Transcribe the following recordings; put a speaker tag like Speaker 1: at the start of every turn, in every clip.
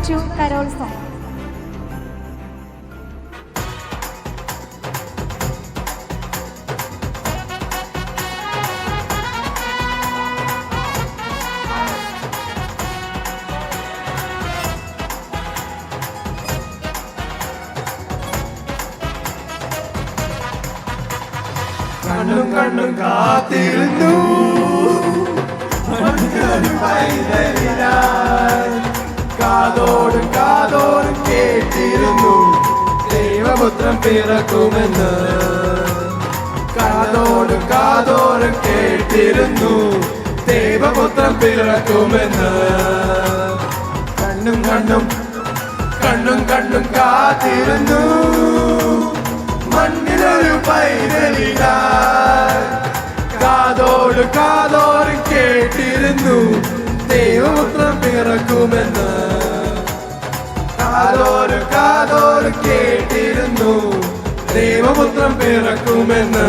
Speaker 1: കൊച്ചു Carol song.
Speaker 2: കണ്ണും കണ്ണും കാത്തിരുന്നു കാതോടും കാതോടും കേട്ടിരുന്നു ദൈവപുത്രൻ പിറക്കുമെന്ന്. കാതോടും കാതോടും കേട്ടിരുന്നു ദൈവപുത്രൻ പിറക്കുമെന്ന്. കണ്ണും കണ്ണും കണ്ണും കണ്ണും കാത്തിരുന്നു മണ്ണിലൊരു പൈതലിനായി. കാതോട് കാതോട് കേട്ടിരുന്നു ദൈവപുത്രൻ പിറക്കുമെന്ന്. കാതോട് കാതോട് കേട്ടിരുന്നു ദൈവപുത്രൻ പിറക്കുമെന്ന്.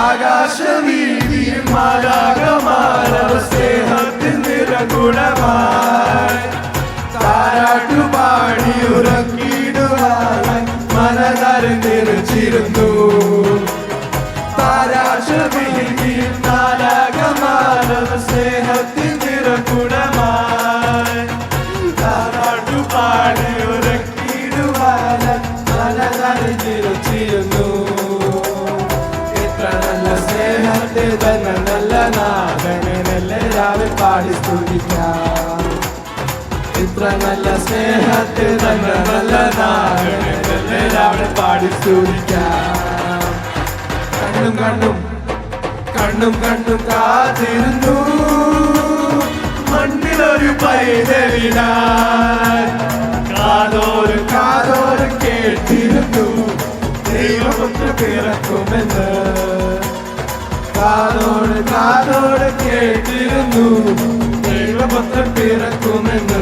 Speaker 2: ആകാശവീതിയിൽ മാലാഖമാരവർ സ്നേഹത്തിൻ നിറകുടമായി താരാട്ടുപാടി ഉറക്കിടുവാൻ മനതാരം നിറച്ചിരുന്നു. ആകാശവീതിയിൽ മാലാഖമാരവർ സ്നേഹത്തിൻ നിറകുടമായി താരാട്ടുപാടി ഉറക്കിടുവാൻ മനതാരം നിറച്ചിരുന്നു. സ്നേഹത്തെ തന്നെ നല്ല നാഗനെല്ലാവരും പാടി സ്തുതിക്കാം. ഇത്ര നല്ല സ്നേഹത്തെ തന്നെ നല്ല നാഗനെല്ലാവരും പാടി സ്തുതിക്കാം. കണ്ണും കണ്ണും കണ്ണും കണ്ണും കാത്തിരുന്നു മണ്ണിലൊരു പൈതലിനായി. കാതോരും കാതോരും കേട്ടിരുന്നു ദൈവപുത്രൻ പിറക്കുമെന്ന്. കാതോട് കാതോട് കേട്ടിരുന്നു ദൈവപുത്രൻ പിറക്കുമെന്ന്.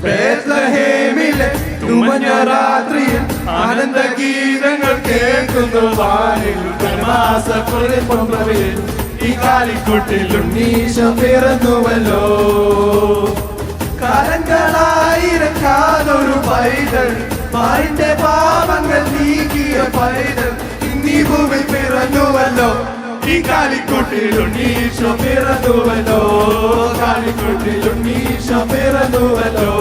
Speaker 2: ബേത്ലഹേമിലെ തുമഞ്ഞ രാത്രിയിൽ ആനന്ദ ഗീതങ്ങൾ കേൾക്കുന്നു വാനിൽ. മാസപ്പൊലിപ്പൊമ്പവയിൽ ഈ കാലിക്കുട്ടിൽ ഉണ്ണീശോ പിറന്നുവല്ലോ. കാലങ്ങളായിരം കാതൊരു പൈതൽ മാറിന്റെ പാപങ്ങൾ നീക്കിയ പൈതൽ ഇന്നീ ഭൂമിൽ പിറന്നുവല്ലോ. ഈ കാലിക്കുട്ടിൽ ഉണ്ണീശോ പിറന്നുവല്ലോ. കാലിക്കുട്ടിൽ ഉണ്ണീശോ പിറന്നുവല്ലോ.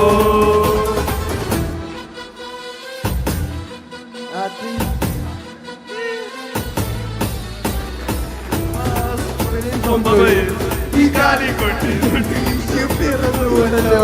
Speaker 2: ഈ കാലിക്കുട്ടിൽ ഉണ്ണീശോ പിറന്നുവല്ലോ.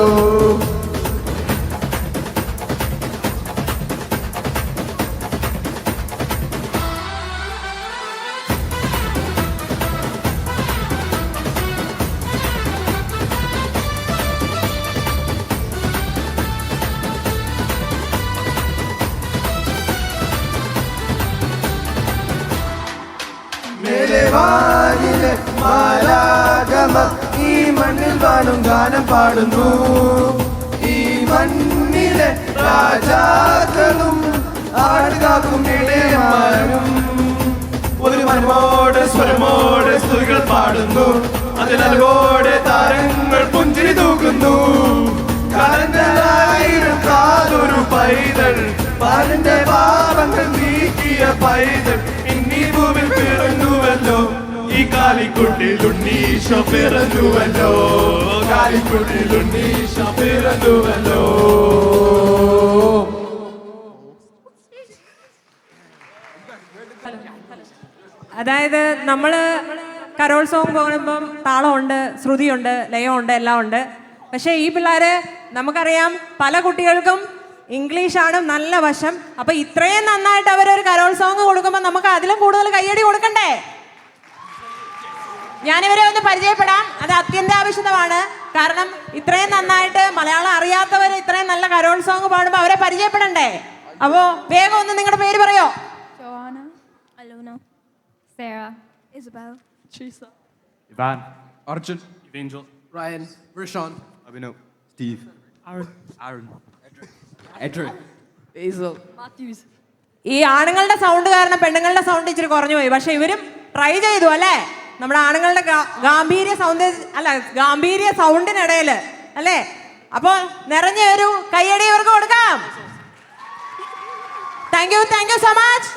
Speaker 2: വാനിലെ മാലാഖമാർ ഈ മണ്ണിൽ വാഴും ഗാനം പാടുന്നു. ഈ മണ്ണിലെ രാജാക്കളും ആടുകാക്കും ഇടയന്മാരും ഒരു മനമോടെ സ്വരമോടെ സ്തുതികൾ പാടുന്നു. അതിനോടെ താരങ്ങൾ പുഞ്ചിരി തൂക്കുന്നു. കാലങ്ങളായിരം കാതൊരു പൈതൽ പാലിന്റെ പാപങ്ങൾ നീക്കിയ പൈതൽ ഇന്നീ ഭൂമിൽ പിറന്നുവല്ലോ. ഈ കാലിക്കുട്ടിലുണ്ണീശോ പിറന്നുവല്ലോ, കാലിക്കുട്ടിലുണ്ണീശോ പിറന്നുവല്ലോ.
Speaker 1: അതായത് നമ്മള് കരോത്സവം പോകുമ്പം താളമുണ്ട്, ശ്രുതിയുണ്ട്, ലയമുണ്ട്, എല്ലാം ഉണ്ട്. പക്ഷെ ഈ പിള്ളേര് നമുക്കറിയാം പല കുട്ടികൾക്കും ഇംഗ്ലീഷാണ് നല്ല വശം. അപ്പൊ ഇത്രയും നന്നായിട്ട് അവരൊരു കരോത്സവം കൊടുക്കുമ്പോൾ നമുക്ക് അതിലും കൂടുതൽ കയ്യടി കൊടുക്കണ്ടേ? ഞാനിവരെ ഒന്ന് പരിചയപ്പെടാം, അത് അത്യന്താപേക്ഷിതമാണ്. കാരണം ഇത്രയും നന്നായിട്ട് മലയാളം അറിയാത്തവർ ഇത്രയും നല്ല കരോത്സവം പാടുമ്പോൾ അവരെ പരിചയപ്പെടണ്ടേ? അപ്പോ വേഗം ഒന്ന് നിങ്ങളുടെ പേര് പറയോ?
Speaker 3: Joanna, Aluna, Sarah, Isabel,
Speaker 4: Chisa,
Speaker 5: Ivan,
Speaker 4: Arjun,
Speaker 5: Evangel,
Speaker 4: Ryan, Rishon,
Speaker 5: Abhinav, Steve, Aaron,
Speaker 4: Edric, Basil,
Speaker 3: Matthews.
Speaker 1: ഈ ആണുങ്ങളുടെ സൗണ്ട് കാരണം പെണ്ണുങ്ങളുടെ സൗണ്ട് ഇച്ചിരി കുറഞ്ഞു പോയി. പക്ഷെ ഇവരും ട്രൈ ചെയ്തു അല്ലേ? നമ്മുടെ ആണുങ്ങളുടെ ഗാംഭീര്യ സൗണ്ടിനിടയില് അല്ലേ? അപ്പൊ നിറഞ്ഞ ഒരു കയ്യടി ഇവർക്ക് കൊടുക്കാം. Thank you so much.